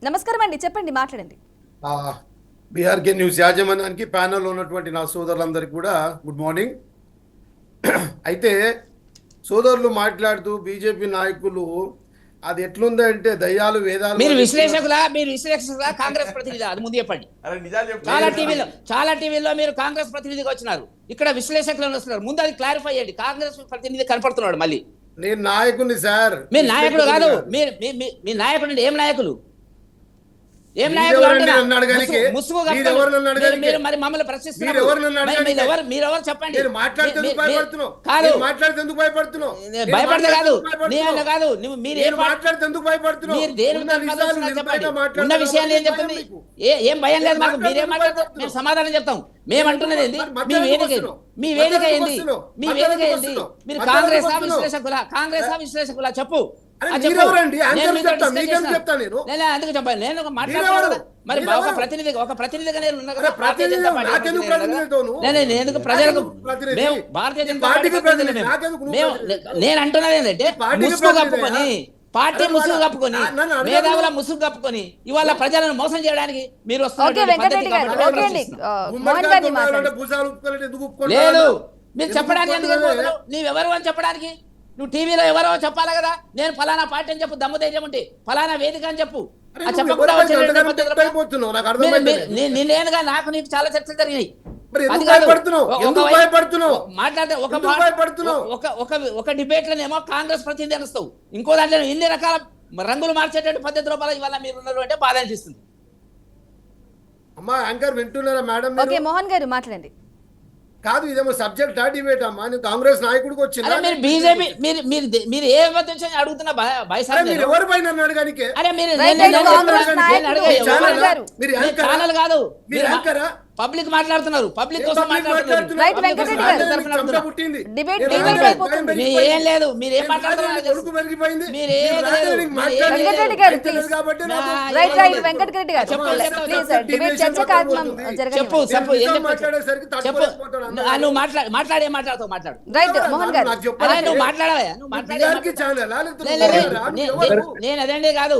నమస్కారం అండి, చెప్పండి, మాట్లాడండి. బీఆర్కే న్యూస్ యాజమాన్యానికి ప్యానెల్లో ఉన్నటువంటి నా సోదరులందరికీ కూడా గుడ్ మార్నింగ్. అయితే సోదరులు మాట్లాడుతూ బీజేపీ నాయకులు అది ఎట్లుందంటే దయ్యాలు వేదాలు మీరు విశ్లేషకులా కాంగ్రెస్ ప్రతినిధి అది ముందు చెప్పండి. చాలా టీవీలో మీరు కాంగ్రెస్ ప్రతినిధిగా వచ్చినారు, ఇక్కడ విశ్లేషకులు వస్తున్నారు. ముందు అది క్లారిఫై చేయండి. కాంగ్రెస్ ప్రతినిధి కనపడుతున్నాడు మళ్ళీ. నేను నాయకుడిని సార్. మీ నాయకుడు కాదు, మీ నాయకుడు ఏం నాయకులు ముసుగు మీరు మరి మమ్మల్ని ప్రశ్నిస్తున్నారు. మీరెవరు చెప్పండి. భయపడితే కాదు, నేను కాదు, మీరు చెప్పండి. ఉన్న విషయాన్ని ఏం చెప్తుంది, ఏం భయం లేదు మాకు. మీరేం మాట్లాడతారు, మేము సమాధానం చెప్తాం. మేమంటున్నది ఏంది, మీ వేదిక ఏంది, మీరు కాంగ్రెసా విశ్లేషకులా చెప్పు. ఎందుకు చెప్పాలి, నేను మాట్లాడతాను. మరి ఒక ప్రతినిధిగా నేను ఉన్నా కదా భారతీయ జనతా పార్టీ. నేను ఎందుకు ప్రజలకు, మేము భారతీయ జనతా పార్టీ నేను అంటున్నది ఏంటంటే ముసుగు కప్పుకొని, పార్టీ ముసుగు కప్పుకొని, మేధావుల ముసుగు కప్పుకొని ఇవాళ ప్రజలను మోసం చేయడానికి మీరు వస్తున్నారు. లేదు, మీరు చెప్పడానికి ఎందుకు నీవెవరు అని చెప్పడానికి. నువ్వు టీవీలో ఎవరో చెప్పాలి కదా. నేను ఫలానా పార్టీ అని చెప్పు, దమ్ము ధైర్యం ఉంటే ఫలానా వేదిక అని చెప్పు. నేనేనుగా నాకు నీకు చాలా చర్చలు జరిగినాయి. మాట్లాడితే ఒక డిబేట్ లోనేమో కాంగ్రెస్ ప్రతినిధి అనిస్తావు, ఇంకో దాంట్లో ఇన్ని రకాల రంగులు మార్చేటువంటి పద్ధతి రూపాయలు ఇవాళ మీరు ఉన్నారు అంటే బాధ అనిపిస్తుంది. అమ్మా యాంకర్ వింటున్నారా మేడం? మోహన్ గారు మాట్లాడండి. కాదు, ఇదేమో సబ్జెక్ట్ డిబేట్ అమ్మా. నేను కాంగ్రెస్ నాయకుడికి వచ్చింది. మీరు బీజేపీ మీరు ఏ అడుగుతున్నా ఎవరి పైన అడగానికే ఛానల్ కాదు, పబ్లిక్ మాట్లాడుతున్నారు, పబ్లిక్ కోసం మాట్లాడుతున్నారు. ఏం లేదు, మీరేం మాట్లాడుతున్నారు. చెప్పు చెప్పు నువ్వు మాట్లాడే మాట్లాడుతావు, మాట్లాడు. నువ్వు మాట్లాడవా, నేను అదేంటి కాదు.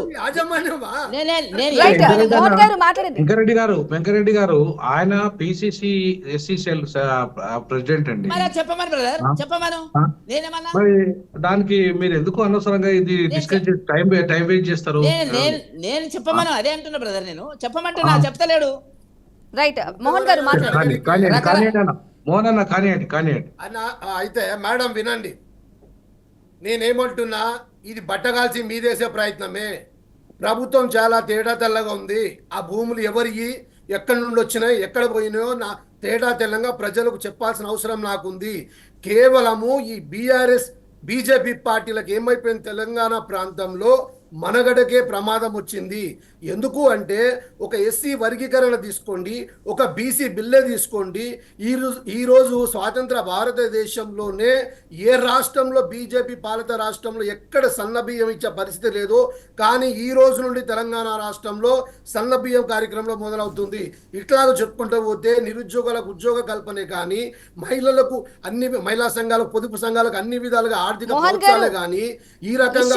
వెంకరెడ్డి గారు ఆయన పిసిసి ఎస్సీ సెల్ ప్రెసిడెంట్ అండి. చెప్పమని బ్రదర్, చెప్పమను. నేనేమన్నా మరి దానికి మీరు ఎందుకు అనవసరంగా ఇది డిస్కస్ చేసి టైం వేస్ట్ చేస్తారు? నేను చెప్పమను అదే అంటున్నా బ్రదర్. నేను చెప్పమంటున్నా, చెప్తలేడు. రైట్, మోహన్ గారు మాట్లాడండి. మోహన్ అన్న కానివ్వండి. అయితే మేడం వినండి, నేనేమంటున్నా, ఇది బట్టగాల్సి మీదేసే ప్రయత్నమే. ప్రభుత్వం చాలా తేడా తెల్లగా ఉంది. ఆ భూములు ఎవరికి, ఎక్కడి నుండి వచ్చినాయి, ఎక్కడ పోయినాయో నా తేడా తెల్లంగా ప్రజలకు చెప్పాల్సిన అవసరం నాకుంది. కేవలము ఈ బీజేపీ పార్టీలకు ఏమైపోయింది, తెలంగాణ ప్రాంతంలో మనగడకే ప్రమాదం వచ్చింది. ఎందుకు అంటే ఒక ఎస్సీ వర్గీకరణ తీసుకోండి, ఒక బీసీ బిల్లే తీసుకోండి. ఈరోజు స్వాతంత్ర భారతదేశంలోనే ఏ రాష్ట్రంలో బీజేపీ పాలిత రాష్ట్రంలో ఎక్కడ సన్నబియ్యం ఇచ్చే పరిస్థితి లేదు. కానీ ఈ రోజు నుండి తెలంగాణ రాష్ట్రంలో సన్నబియ్యం కార్యక్రమంలో మొదలవుతుంది. ఇట్లాగ చెప్పుకుంటూ పోతే నిరుద్యోగులకు ఉద్యోగ కల్పనే కానీ, మహిళలకు అన్ని మహిళా సంఘాలకు, పొదుపు సంఘాలకు అన్ని విధాలుగా ఆర్థిక ప్రోత్సాహాలే కానీ ఈ రకంగా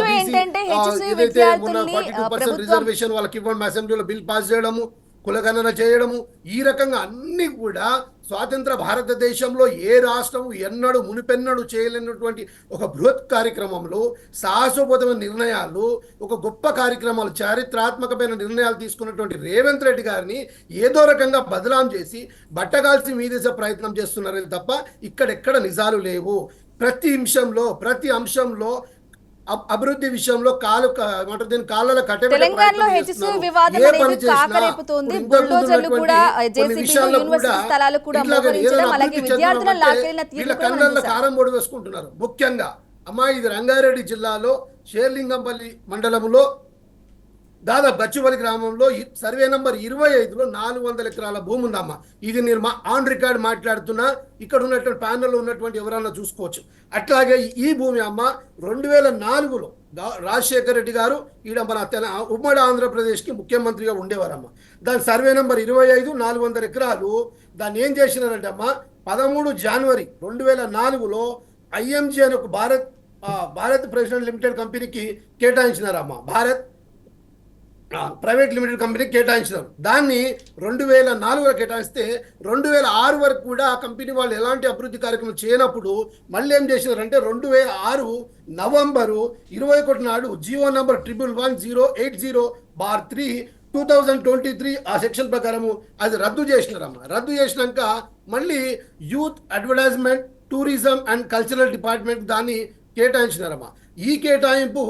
మొన్న 42% రిజర్వేషన్ వాళ్ళకి ఇవ్వడం, అసెంబ్లీలో బిల్ పాస్ చేయడము, కులగణన చేయడము, ఈ రకంగా అన్ని కూడా స్వాతంత్ర భారతదేశంలో ఏ రాష్ట్రము ఎన్నడూ మునిపెన్నడూ చేయలేనటువంటి ఒక బృహత్ కార్యక్రమంలో సాహసోపేతమైన నిర్ణయాలు, ఒక గొప్ప కార్యక్రమాలు, చారిత్రాత్మకమైన నిర్ణయాలు తీసుకున్నటువంటి రేవంత్ రెడ్డి గారిని ఏదో రకంగా బదలాం చేసి బట్టగాల్సి మీదేసే ప్రయత్నం చేస్తున్నారని తప్ప ఇక్కడెక్కడ నిజాలు లేవు. ప్రతి అంశంలో అభివృద్ధి విషయంలో కాళ్ళ తెలంగాణలో హెచ్సియు వివాదం అనేది కాకరేపుతోంది. బుల్డోజర్లు కూడా, జేసీబీలు, యూనివర్సిటీ స్థలాలు కూడా మోహరించడం, అలాగే విద్యార్థులను లాక్కెళ్లిన తీరు కళ్ళల్లో కారం పొడి వేసుకుంటున్నారు. ముఖ్యంగా అమ్మా, ఇది రంగారెడ్డి జిల్లాలో షేర్లింగంపల్లి మండలంలో దాదాపు బచ్చువలి గ్రామంలో సర్వే నంబర్ 25లో 400 ఎకరాల భూమి ఉందమ్మా. ఇది నేను ఆన్ రికార్డ్ మాట్లాడుతున్నా, ఇక్కడ ఉన్నటువంటి ప్యానెల్లో ఉన్నటువంటి ఎవరన్నా చూసుకోవచ్చు. అట్లాగే ఈ భూమి అమ్మ 2004లో రాజశేఖర రెడ్డి గారు ఈడ మన ఉమ్మడి ఆంధ్రప్రదేశ్కి ముఖ్యమంత్రిగా ఉండేవారమ్మ. దాని సర్వే నంబర్ 25 400 ఎకరాలు. దాన్ని ఏం చేసినారంటే అమ్మ 13 జనవరి 2004లో ఐఎంజీ అని ఒక భారత్ ప్రెసిడెంట్ లిమిటెడ్ కంపెనీకి కేటాయించినారమ్మ. భారత్ ప్రైవేట్ లిమిటెడ్ కంపెనీకి కేటాయించినారు. దాన్ని 2004లో కేటాయిస్తే 2006 వరకు కూడా ఆ కంపెనీ వాళ్ళు ఎలాంటి అభివృద్ధి కార్యక్రమం చేయనప్పుడు మళ్ళీ ఏం చేసినారంటే 2006 నవంబరు 21 నాడు జియో నంబర్ 111080/3 2023 ఆ సెక్షన్ ప్రకారము అది రద్దు చేసినారమ్మా. రద్దు చేసినాక మళ్ళీ youth advertisement tourism and cultural department దాన్ని కేటాయించినారమ్మా. ఈ కేటాయింపు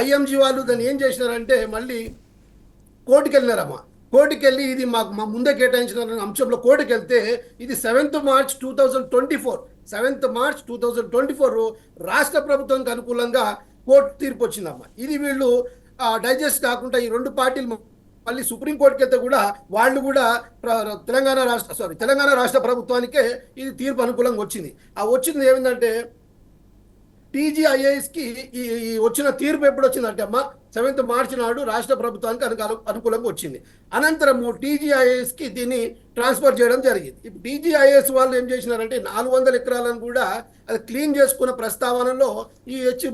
ఐఎంజీ వాళ్ళు దాన్ని ఏం చేసినారంటే మళ్ళీ కోర్టుకి వెళ్ళినారమ్మా. కోర్టుకి వెళ్ళి ఇది మా ముందే కేటాయించిన అంశంలో కోర్టుకి వెళ్తే ఇది 7th మార్చ్ 2024 రాష్ట్ర ప్రభుత్వానికి అనుకూలంగా కోర్టు తీర్పు వచ్చిందమ్మా. ఇది వీళ్ళు డైజెస్ట్ కాకుండా ఈ రెండు పార్టీలు మళ్ళీ సుప్రీంకోర్టుకి వెళ్తే కూడా వాళ్ళు కూడా తెలంగాణ రాష్ట్ర ప్రభుత్వానికే ఇది తీర్పు అనుకూలంగా వచ్చింది. ఆ వచ్చింది ఏమిటంటే టీజీఐఏఎస్కి ఈ వచ్చిన తీర్పు ఎప్పుడు వచ్చిందంటే అమ్మ 7th మార్చి నాడు రాష్ట్ర ప్రభుత్వానికి అనుకూలంగా వచ్చింది. అనంతరము టీజీఐఏఎస్కి దీన్ని ట్రాన్స్ఫర్ చేయడం జరిగింది. ఇప్పుడు టీజీఐఏఎస్ వాళ్ళు ఏం చేసినారంటే 400 ఎకరాలను కూడా అది క్లీన్ చేసుకున్న ప్రస్తావనలో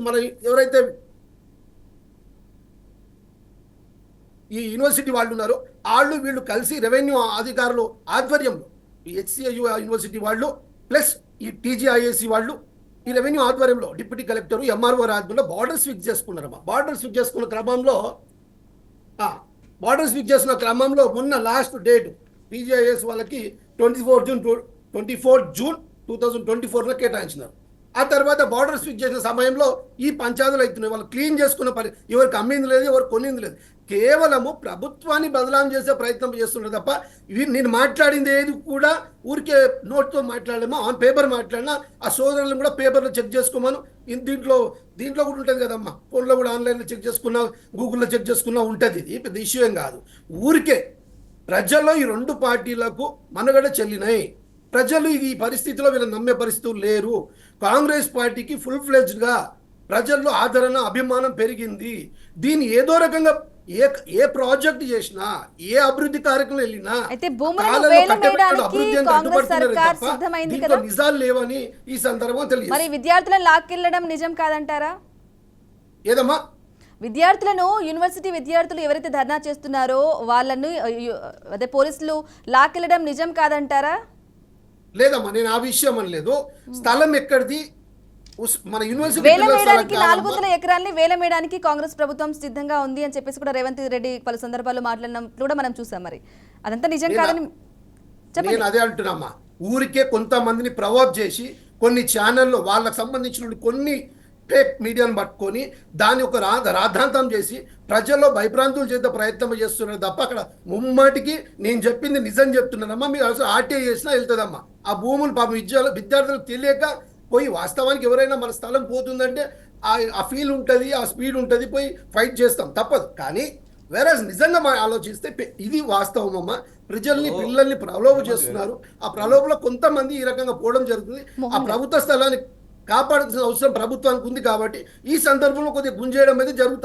మన ఎవరైతే ఈ యూనివర్సిటీ వాళ్ళు ఉన్నారో వీళ్ళు కలిసి రెవెన్యూ అధికారులు ఆధ్వర్యంలో ఈ హెచ్సిఐయు యూనివర్సిటీ వాళ్ళు ప్లస్ ఈ టీజీఐఏసి వాళ్ళు ఈ రెవెన్యూ ఆధ్వర్యంలో డిప్యూటీ కలెక్టర్ ఎంఆర్ఓ ఆధ్వర్యంలో బార్డర్స్ ఫిక్స్ చేసుకున్నారమ్మా. బార్డర్స్ ఫిక్స్ చేసుకున్న క్రమంలో మొన్న లాస్ట్ డేట్ టీజీఐఎస్ వాళ్ళకి 24 జూన్ 2024లో కేటాయించినారు. ఆ తర్వాత బార్డర్స్ ఫిక్స్ చేసిన సమయంలో ఈ పంచాయతీలు అవుతున్నాయి. వాళ్ళు క్లీన్ చేసుకున్న పని ఎవరికి అమ్మింది లేదు, ఎవరు కొనింది లేదు. కేవలము ప్రభుత్వాన్ని బదలాం చేసే ప్రయత్నం చేస్తున్నారు తప్ప నేను మాట్లాడింది ఏది కూడా ఊరికే నోట్తో మాట్లాడలేమో ఆన్ పేపర్ మాట్లాడినా ఆ సోదరులను కూడా పేపర్లో చెక్ చేసుకోమను. దీంట్లో కూడా ఉంటుంది కదమ్మా, ఫోన్లో కూడా ఆన్లైన్లో చెక్ చేసుకున్నా, గూగుల్లో చెక్ చేసుకున్నా ఉంటుంది. ఇది పెద్ద ఇష్యూ ఏం కాదు. ఊరికే ప్రజల్లో ఈ రెండు పార్టీలకు మనుగడ చెల్లినాయి. ప్రజలు ఈ పరిస్థితిలో వీళ్ళని నమ్మే పరిస్థితులు లేరు. కాంగ్రెస్ పార్టీకి ఫుల్ ఫ్లెడ్జ్డ్గా ప్రజల్లో ఆదరణ అభిమానం పెరిగింది. దీన్ని ఏదో రకంగా ఏ ప్రాజెక్ట్ చేసినా ఏ అభివృద్ధి కార్యక్రమం వెళ్ళినా నిజాలు లేవని ఈ సందర్భం తెలియదు. మరి విద్యార్థులను లాక్కెళ్లడం నిజం కాదంటారా? ఏదమ్మా విద్యార్థులను యూనివర్సిటీ విద్యార్థులు ఎవరైతే ధర్నా చేస్తున్నారో వాళ్ళను అదే పోలీసులు లాక్కెళ్లడం నిజం కాదంటారా? లేదమ్మా, నేను ఆ విషయం అనలేదు. స్థలం ఎక్కడిది, మన యూనివర్సిటీ 400 ఎకరాలని వేలమేయడానికి కాంగ్రెస్ ప్రభుత్వం సిద్ధంగా ఉంది అని చెప్పేసి కూడా రేవంత్ రెడ్డి పలు సందర్భాల్లో మాట్లాడినప్పుడు కూడా మనం చూసాం. మరి అదంతా నిజం కాదని నేను అదే అంటున్నామ్మా. ఊరికే కొంతమందిని ప్రవోక్ చేసి కొన్ని ఛానల్లో వాళ్ళకు సంబంధించిన కొన్ని ఫేక్ మీడియాను పట్టుకొని దాన్ని ఒక రాద్ధాంతం చేసి ప్రజల్లో భయభ్రాంతులు చేసే ప్రయత్నం చేస్తున్నారు తప్ప అక్కడ ముమ్మాటికి నేను చెప్పింది నిజం చెప్తున్నానమ్మా. మీరు అసలు ఆర్టీఐ చేసినా వెళ్తుందమ్మా. ఆ భూములు పాపం విద్యార్థులకు తెలియక పోయి వాస్తవానికి ఎవరైనా మన స్థలం పోతుందంటే ఆ ఫీల్ ఉంటుంది, ఆ స్పీడ్ ఉంటుంది, పోయి ఫైట్ చేస్తాం తప్పదు. కానీ వేరే నిజంగా ఆలోచిస్తే ఇది వాస్తవం అమ్మ. పిల్లల్ని ప్రలోభ చేస్తున్నారు. ఆ ప్రలోభలో కొంతమంది ఈ రకంగా పోవడం జరుగుతుంది. ఆ ప్రభుత్వ స్థలాన్ని కాపాడాల్సిన అవసరం ప్రభుత్వానికి ఉంది కాబట్టి ఈ సందర్భంలో కొద్దిగా గుంజేయడం అనేది జరుగుతుంది.